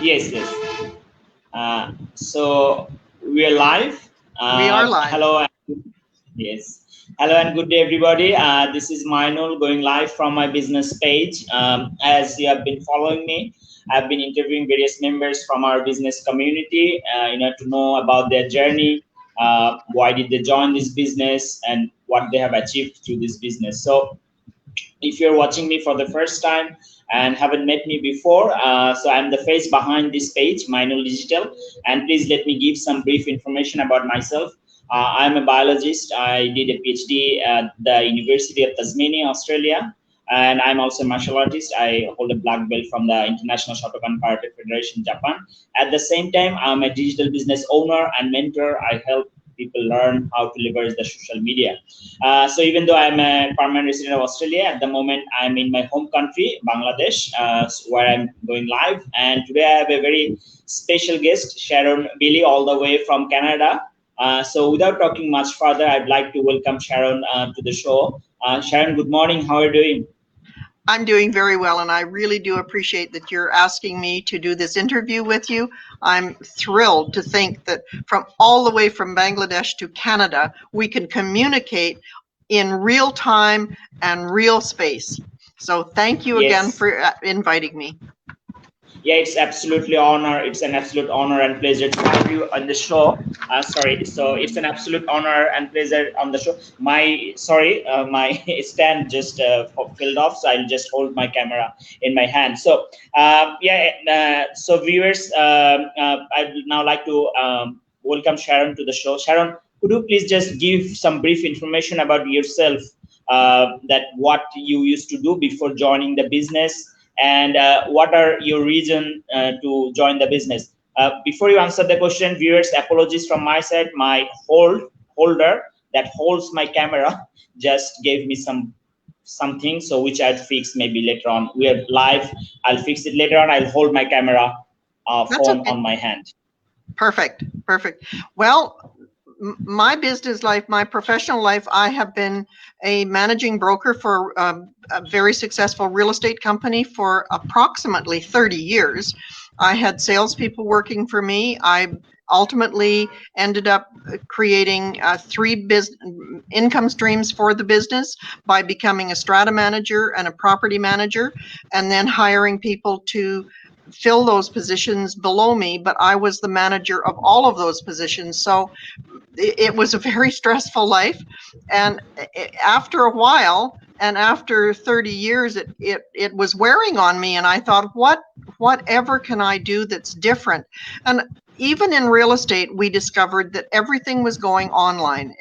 Yes, yes. So we are live. We are live. Hello. Yes. Hello and good day, everybody. This is Mainul going live from my business page. As you have been following me, I've been interviewing various members from our business community, to know about their journey, why did they join this business, and what they have achieved through this business. So if you're watching me for the first time and haven't met me before, so I'm the face behind this page, Minor Digital, and please let me give some brief information about myself. I'm a biologist. I did a PhD at the University of Tasmania, Australia, and I'm also a martial artist. I hold a black belt from the International Shotokan Karate Federation, Japan. At the same time, I'm a digital business owner and mentor. I help people learn how to leverage the social media. So even though I'm a permanent resident of Australia, at the moment I'm in my home country, Bangladesh, where I'm going live. And today I have a very special guest, Sharon Billy, all the way from Canada. So without talking much further, I'd like to welcome Sharon to the show. Sharon, good morning. How are you doing? I'm doing very well, and I really do appreciate that you're asking me to do this interview with you. I'm thrilled to think that from all the way from Bangladesh to Canada, we can communicate in real time and real space. So thank you again for inviting me. Yeah, it's absolutely honor. It's an absolute honor and pleasure to have you on the show. So it's an absolute honor and pleasure on the show. My stand just filled off, so I'll just hold my camera in my hand. So so viewers, I'd now like to welcome Sharon to the show. Sharon, could you please just give some brief information about yourself, that what you used to do before joining the business, and what are your reason to join the business? Before you answer the question, viewers, apologies from my side. My holder that holds my camera just gave me something, so which I'll fix maybe later on. We are live. I'll fix it later on. I'll hold my camera phone on my hand. Perfect. Well, my business life, my professional life, I have been a managing broker for a very successful real estate company for approximately 30 years. I had salespeople working for me. I ultimately ended up creating 3 income streams for the business by becoming a strata manager and a property manager, and then hiring people to fill those positions below me, but I was the manager of all of those positions. So it was a very stressful life. And after a while, and after 30 years, it was wearing on me. And I thought, whatever can I do that's different? And even in real estate, we discovered that everything was going online.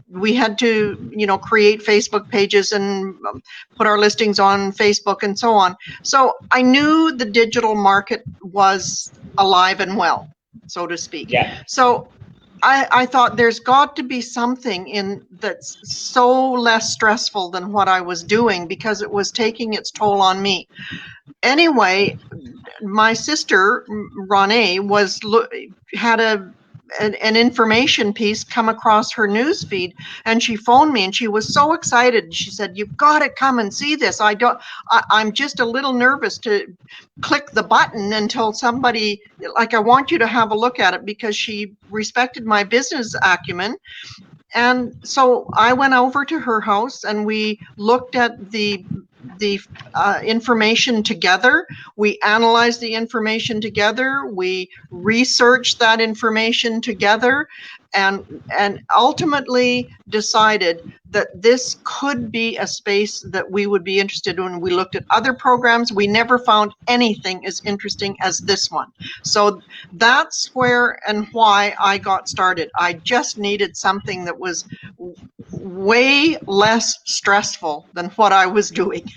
We had to, create Facebook pages and put our listings on Facebook and so on. So I knew the digital market was alive and well, so to speak. Yeah. So I thought there's got to be something in that's so less stressful than what I was doing, because it was taking its toll on me. Anyway, my sister Ronnie had an information piece come across her news feed, and she phoned me and she was so excited. She said, "You've got to come and see this. I'm just a little nervous to click the button until somebody, I want you to have a look at it," because she respected my business acumen. And so I went over to her house and we looked at the information together. We analyzed the information together. We researched that information together, and ultimately decided that this could be a space that we would be interested in. We looked at other programs. We never found anything as interesting as this one. So that's where and why I got started. I just needed something that was way less stressful than what I was doing.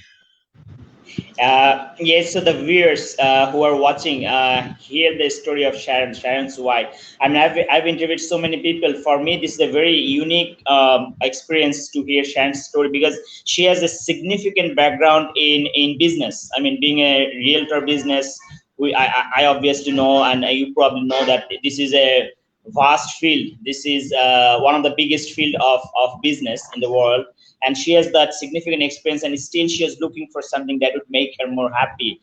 Yes, so the viewers who are watching hear the story of Sharon's wife. I mean, I've interviewed so many people. For me, this is a very unique experience to hear Sharon's story, because she has a significant background in business. I mean, being a realtor business, I obviously know, and you probably know, that this is a vast field. This is one of the biggest field of business in the world. And she has that significant experience, and still she is looking for something that would make her more happy.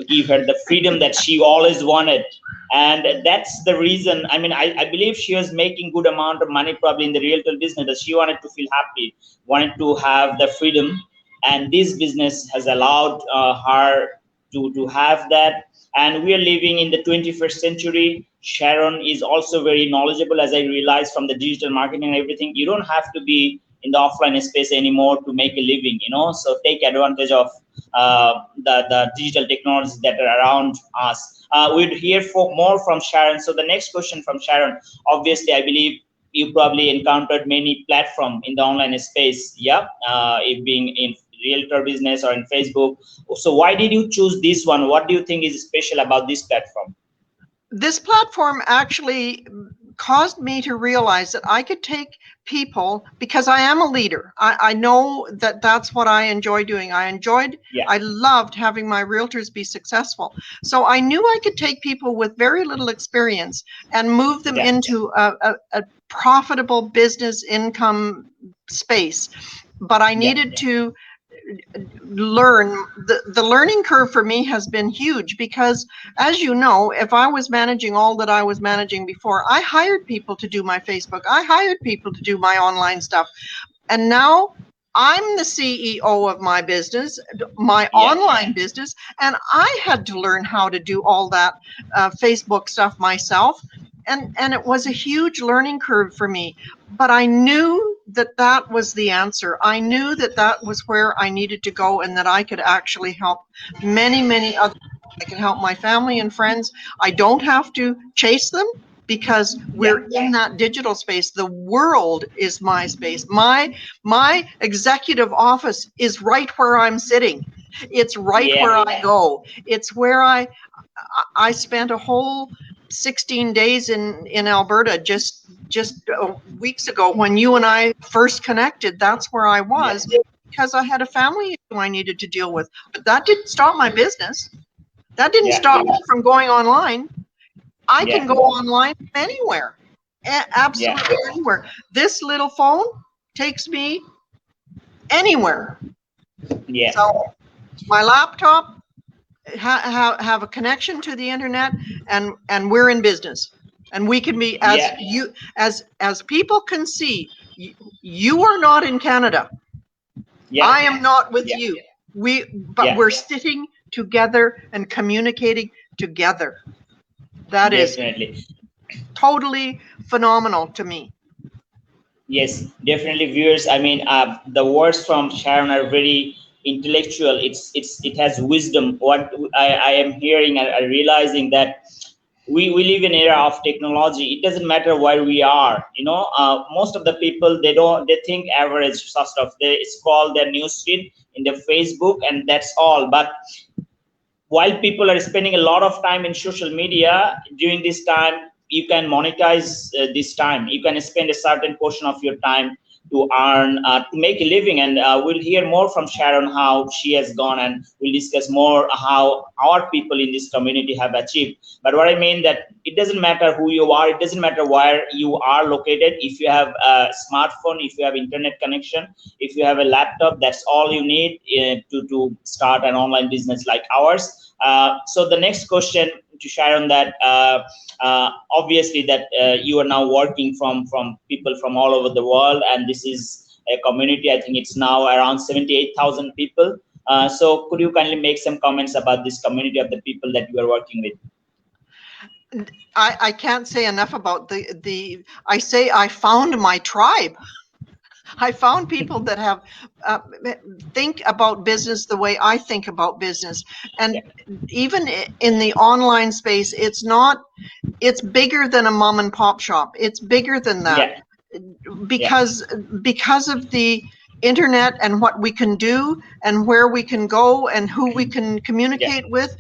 give her the freedom that she always wanted. And that's the reason, I mean, I believe she was making good amount of money probably in the realtor business, that she wanted to feel happy, wanted to have the freedom, and this business has allowed her to have that. And we are living in the 21st century. Sharon is also very knowledgeable, as I realized, from the digital marketing and everything. You don't have to be in the offline space anymore to make a living, you know, so take advantage of the digital technologies that are around us. We'd hear more from Sharon. So the next question from Sharon, obviously, I believe you probably encountered many platforms in the online space, yeah, it being in realtor business or in Facebook. So why did you choose this one? What do you think is special about this platform? This platform actually caused me to realize that I could take people, because I am a leader. I know that that's what I enjoy doing. I loved having my realtors be successful. So I knew I could take people with very little experience and move them into a profitable business income space. But I needed to learn. The learning curve for me has been huge, because, as you know, if I was managing all that I was managing before, I hired people to do my Facebook, I hired people to do my online stuff, and now I'm the CEO of my business, my online business, and I had to learn how to do all that Facebook stuff myself. And it was a huge learning curve for me, but I knew that that was the answer. I knew that that was where I needed to go, and that I could actually help many, many others. I can help my family and friends. I don't have to chase them, because we're in that digital space. The world is my space. My executive office is right where I'm sitting. It's right where I go. It's where I spent a whole 16 days in Alberta just weeks ago when you and I first connected. That's where I was, because I had a family issue I needed to deal with. But that didn't stop my business. That didn't stop me from going online. I can go online anywhere, absolutely anywhere. This little phone takes me anywhere. So my laptop, have a connection to the internet, and we're in business, and we can be, as people can see, you are not in Canada. I am not with you. But we're sitting together and communicating together. That is totally phenomenal to me. Yes, definitely, viewers. I mean, the words from Sharon are very intellectual. It has wisdom. What I am hearing and realizing that we live in an era of technology. It doesn't matter where we are. You know, most of the people, they think average stuff. They scroll their newsfeed in their Facebook, and that's all. But while people are spending a lot of time in social media, during this time, you can monetize this time. You can spend a certain portion of your time to earn, to make a living. And we'll hear more from Sharon, how she has gone, and we'll discuss more how our people in this community have achieved. But what I mean that it doesn't matter who you are, it doesn't matter where you are located. If you have a smartphone, if you have internet connection, if you have a laptop, that's all you need to start an online business like ours. So the next question to Sharon, that obviously that you are now working from people from all over the world, and this is a community. I think it's now around 78,000 people. So could you kindly make some comments about this community of the people that you are working with? I can't say enough about I say I found my tribe. I found people that have think about business the way I think about business. And even in the online space, it's bigger than a mom and pop shop. It's bigger than that. Because of the internet and what we can do and where we can go and who we can communicate with.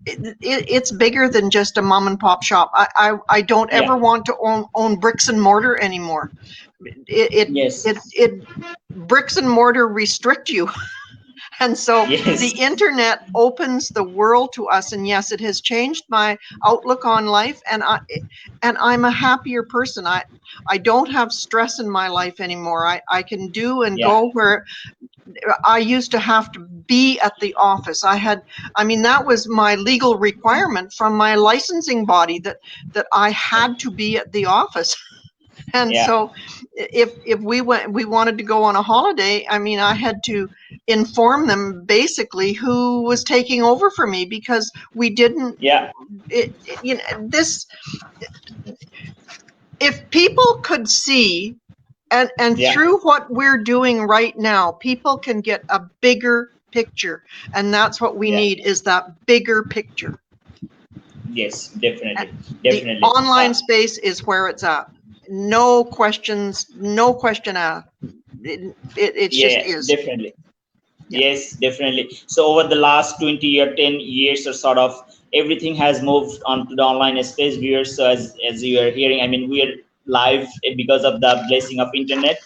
It's bigger than just a mom and pop shop. I don't ever want to own bricks and mortar anymore. Bricks and mortar restrict you. And so the internet opens the world to us, and yes, it has changed my outlook on life, and I'm a happier person. I don't have stress in my life anymore. I can do and go where I used to have to be at the office. I mean, that was my legal requirement from my licensing body, that I had to be at the office. And Yeah. so if we wanted to go on a holiday, I mean, I had to inform them basically who was taking over for me, because we didn't, Yeah. you know, this, if people could see, and Yeah. through what we're doing right now, people can get a bigger picture, and that's what we Yeah. need, is that bigger picture. Yes, definitely. The Definitely. online space is where it's at. No questions, no question asked. It just Yeah, is. definitely. Yeah. Yes, definitely. So over the last 20 or 10 years or sort of, everything has moved onto the online space, viewers. So as you are hearing, I mean, we are live because of the blessing of internet.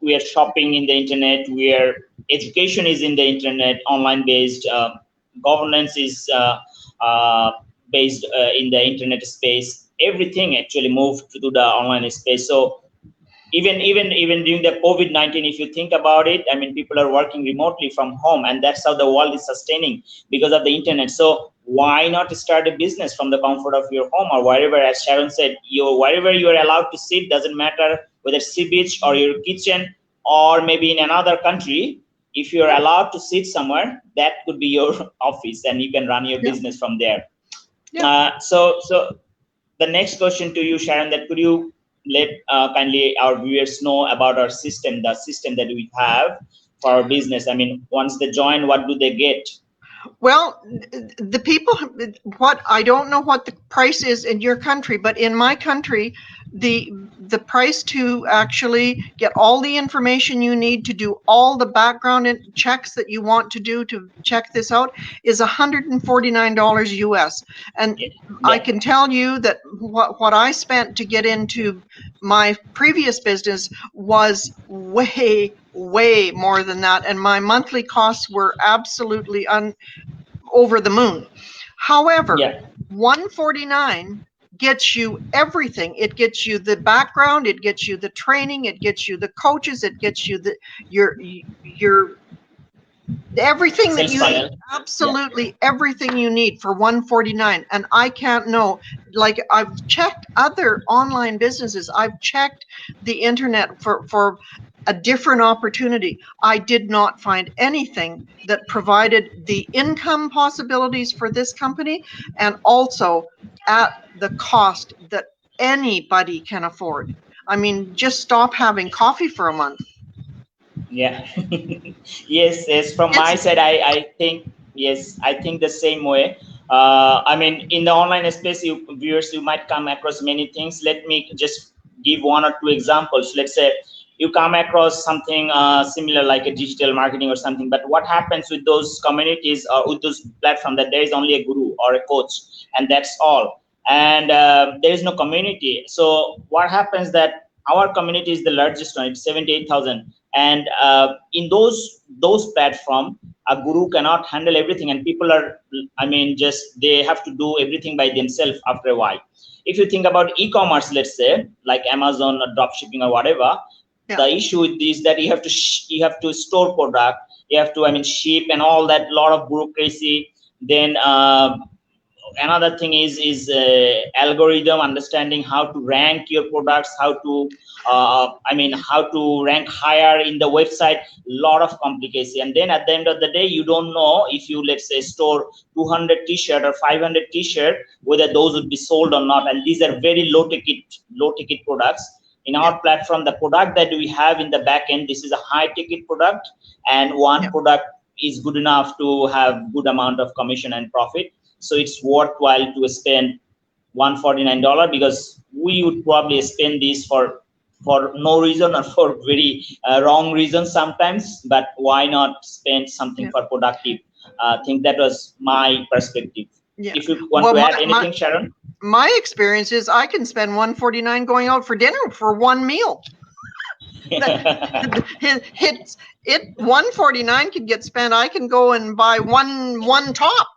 We are shopping in the internet. We are education is in the internet, online based. Governance is based in the internet space. Everything actually moved to the online space. So even during the COVID-19, if you think about it, I mean, people are working remotely from home, and that's how the world is sustaining, because of the internet. So why not start a business from the comfort of your home, or wherever, as Sharon said, wherever you are allowed to sit, doesn't matter whether it's sea beach or your kitchen or maybe in another country. If you're allowed to sit somewhere, that could be your office, and you can run your business from there. So the next question to you, Sharon, that could you let kindly our viewers know about our system, the system that we have for our business? I mean, once they join, what do they get? Well, the people, what, I don't know what the price is in your country, but in my country, the price to actually get all the information you need to do all the background checks that you want to do to check this out is $149 US. And Yeah. I can tell you that what I spent to get into my previous business was way more than that, and my monthly costs were absolutely over the moon. However, Yeah. $149 gets you everything. It gets you the background, it gets you the training, it gets you the coaches, it gets you the your everything that Sales you need, funnel. absolutely everything you need for $149. And I can't know, like, I've checked other online businesses, I've checked the internet for a different opportunity. I did not find anything that provided the income possibilities for this company, and also at the cost that anybody can afford. I mean, just stop having coffee for a month. Yeah. Yes. From my side, I think, yes, I think the same way. I mean, in the online space, viewers, you might come across many things. Let me just give one or two examples. Let's say you come across something similar, like a digital marketing or something. But what happens with those communities or with those platforms, that there is only a guru or a coach, and that's all. And there is no community. So what happens that our community is the largest one. It's 78,000. And in those platforms, a guru cannot handle everything, and people are, I mean, just they have to do everything by themselves after a while. If you think about e-commerce, let's say like Amazon or drop shipping or whatever, the issue with this is that you have to store product, you have to, I mean, ship and all that, lot of bureaucracy. Then another thing is algorithm, understanding how to rank your products, how to I mean, how to rank higher in the website, lot of complication. And then at the end of the day, you don't know if you, let's say, store 200 t-shirt or 500 t-shirt, whether those would be sold or not. And these are very low ticket products. In our platform, the product that we have in the back end, this is a high ticket product, and one product is good enough to have good amount of commission and profit. So it's worthwhile to spend $149, because we would probably spend this for no reason or for very wrong reasons sometimes. But why not spend something for productive? I think that was my perspective. If you want to add anything, Sharon. My experience is I can spend $149 going out for dinner for one meal. It's $149 can get spent. I can go and buy one top,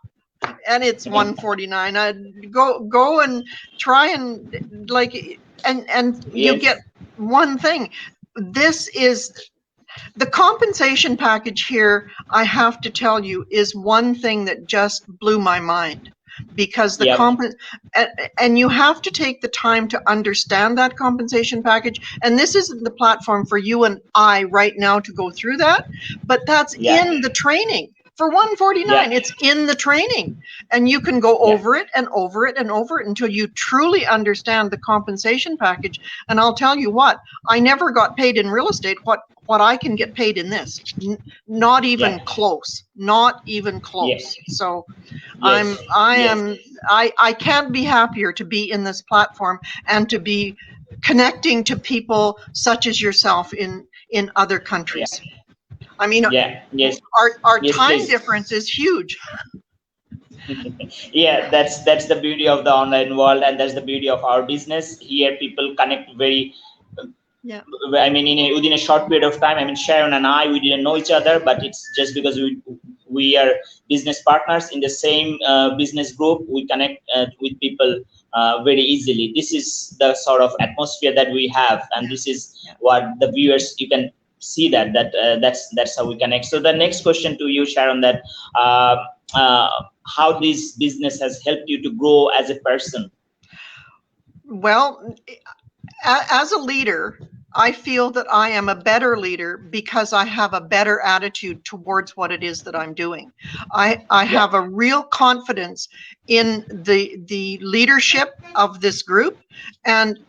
and it's $149. I go and try and like and you get one thing. This is The compensation package here, I have to tell you, is one thing that just blew my mind, because the and you have to take the time to understand that compensation package. And this isn't the platform for you and I right now to go through that, but that's in the training. For $149, it's in the training, and you can go over it and over it and over it until you truly understand the compensation package. And I'll tell you what, I never got paid in real estate what I can get paid in this. Not even close. Not even close. So I can't be happier to be in this platform and to be connecting to people such as yourself in other countries. I mean, our time difference is huge. Yeah, that's the beauty of the online world, and that's the beauty of our business. Here people connect very I mean, within a short period of time. I mean, Sharon and I, we didn't know each other, but it's just because we are business partners in the same business group. We connect with people very easily. This is the sort of atmosphere that we have, and this is what the viewers, you can see that's how we connect. So the next question to you, Sharon, that how this business has helped you to grow as a person? Well, as a leader, I feel that I am a better leader because I have a better attitude towards what it is that I'm doing. I have a real confidence in the leadership of this group, and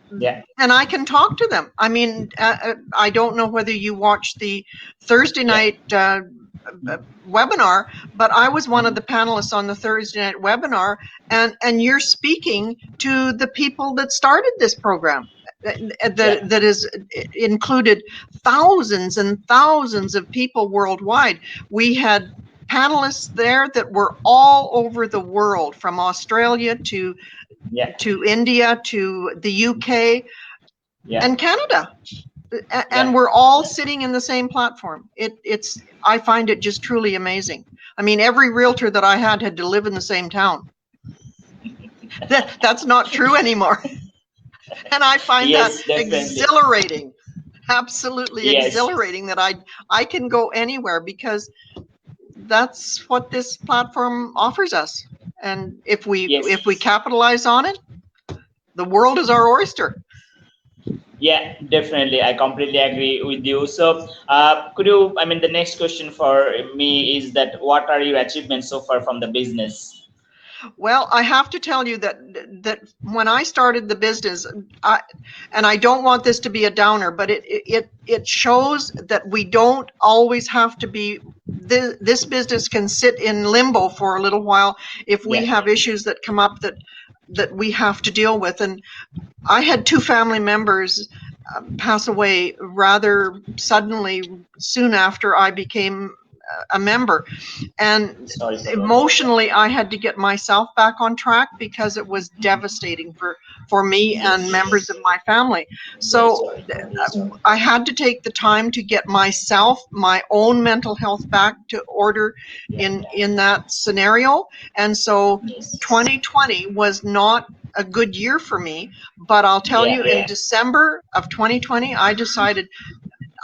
I can talk to them. I mean, I don't know whether you watched the Thursday night webinar, but I was one of the panelists on the Thursday night webinar, and you're speaking to the people that started this program. That is included thousands and thousands of people worldwide. We had panelists there that were all over the world, from Australia to India to the UK and Canada, and we're all sitting in the same platform. I find it just truly amazing. I mean, every realtor that I had to live in the same town. That's not true anymore. And I find that exhilarating, absolutely exhilarating, that I can go anywhere, because that's what this platform offers us. And if we capitalize on it, the world is our oyster. Yeah, definitely. I completely agree with you. So could you, I mean, the next question for me is that what are your achievements so far from the business? Well, I have to tell you that when I started the business, and I don't want this to be a downer, but it shows that we don't always have to be, this business can sit in limbo for a little while if we have issues that come up that we have to deal with. And I had 2 family members pass away rather suddenly soon after I became a member, and emotionally I had to get myself back on track because it was devastating for me and members of my family. So I had to take the time to get myself, my own mental health back to order in that scenario. And so 2020 was not a good year for me, but I'll tell you, in December of 2020 I decided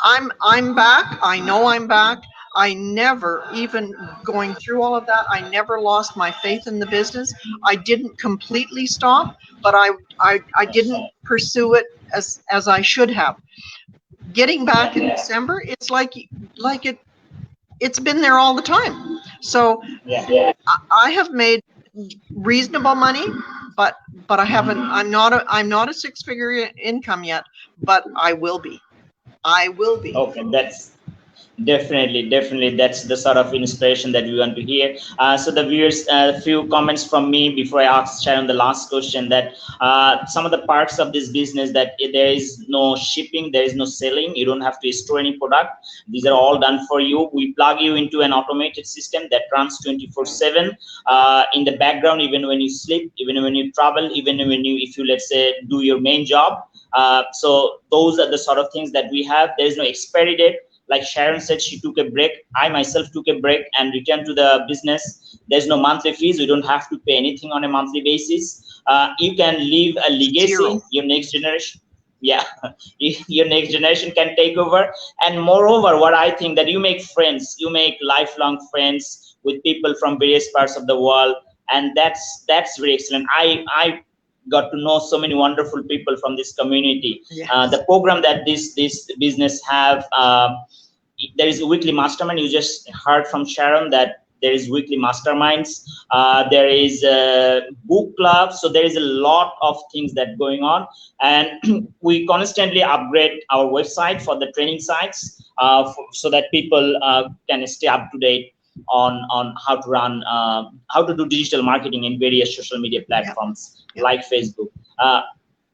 I'm back. I know I'm back. I never, even going through all of that, I never lost my faith in the business. I didn't completely stop, but I didn't pursue it as I should have. Getting back in December, it's like it's been there all the time. So I have made reasonable money, but I haven't. I'm not a 6-figure income yet, but I will be. I will be. Okay, that's definitely that's the sort of inspiration that we want to hear. So the viewers, a few comments from me before I ask Sharon the last question, that some of the parts of this business, that there is no shipping, there is no selling, you don't have to store any product. These are all done for you. We plug you into an automated system that runs 24/7 in the background, even when you sleep, even when you travel, even when you, if you, let's say, do your main job. So those are the sort of things that we have. There is no expiry date. Like Sharon said, she took a break. I myself took a break and returned to the business. There's no monthly fees. You don't have to pay anything on a monthly basis. You can leave a legacy, your next generation. yeah, your next generation can take over. And moreover, what I think that you make friends, you make lifelong friends with people from various parts of the world, and that's very excellent. I got to know so many wonderful people from this community. Yes. The program that this business have, there is a weekly mastermind. You just heard from Sharon that there is weekly masterminds. There is a book club. So there is a lot of things that going on, and we constantly upgrade our website for the training sites, so that people can stay up to date on how to run, how to do digital marketing in various social media platforms like Facebook.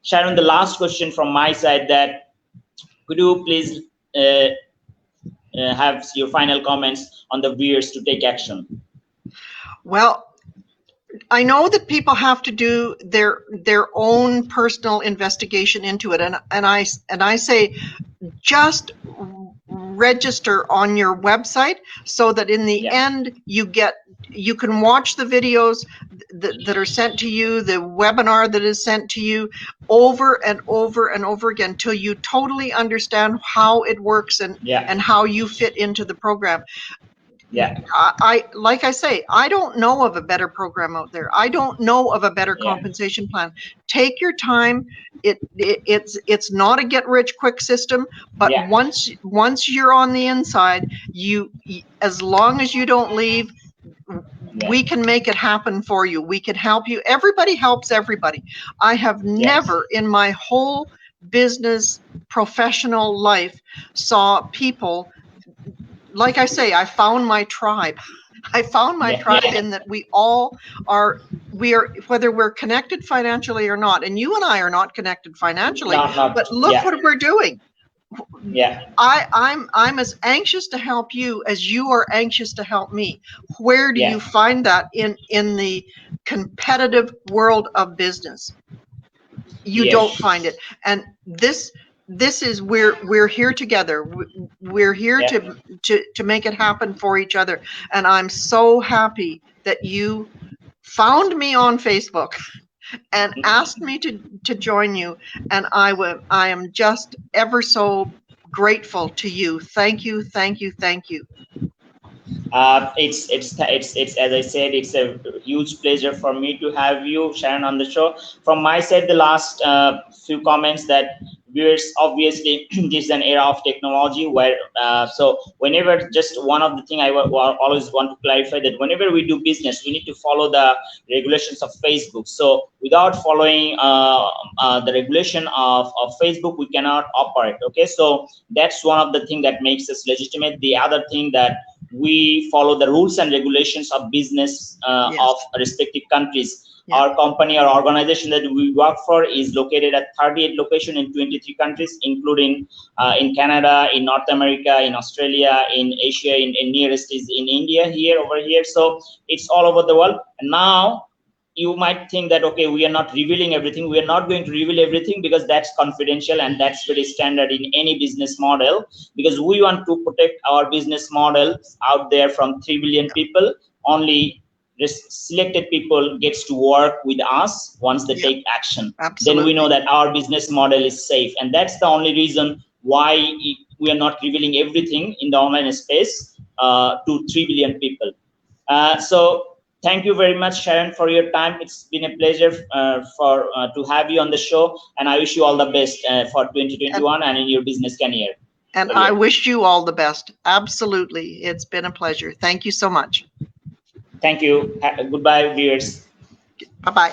Sharon, the last question from my side, that could you please have your final comments on the viewers to take action? Well, I know that people have to do their own personal investigation into it, and I say just register on your website so that in the end you can watch the videos that are sent to you, the webinar that is sent to you over and over and over again till you totally understand how it works and how you fit into the program. I like I say, I don't know of a better program out there. I don't know of a better compensation plan. Take your time. It's not a get rich quick system, but once you're on the inside, you as long as you don't leave, we can make it happen for you. We can help you. Everybody helps everybody. I have never in my whole business professional life saw people, like I say, I found my tribe. I found my tribe in that we all are, whether we're connected financially or not, and you and I are not connected financially, but look what we're doing. I'm as anxious to help you as you are anxious to help me. Where do you find that in the competitive world of business? You don't find it. And this is, we're here together. We're here to make it happen for each other. And I'm so happy that you found me on Facebook and asked me to join you, and I am just ever so grateful to you. Thank you, thank you, thank you. It's as I said, it's a huge pleasure for me to have you, Sharon, on the show. From my side, the last few comments that viewers, obviously this is an era of technology where so whenever, just one of the thing I always want to clarify, that whenever we do business, we need to follow the regulations of Facebook. So without following the regulation of Facebook, we cannot operate. Okay, so that's one of the thing that makes us legitimate. The other thing, that we follow the rules and regulations of business of respective countries. Our company or organization that we work for is located at 38 locations in 23 countries, including in Canada, in North America, in Australia, in Asia, in nearest is in India, over here. So it's all over the world. And now you might think that, okay, we are not revealing everything. We are not going to reveal everything, because that's confidential and that's very standard in any business model, because we want to protect our business models out there from 3 billion people. Only selected people gets to work with us once they take action. Then we know that our business model is safe, and that's the only reason why we are not revealing everything in the online space to 3 billion people. So thank you very much, Sharon, for your time. It's been a pleasure to have you on the show, and I wish you all the best for 2021 and in your business career. And I wish you all the best. Absolutely. It's been a pleasure. Thank you so much. Thank you. Goodbye, viewers. Bye-bye.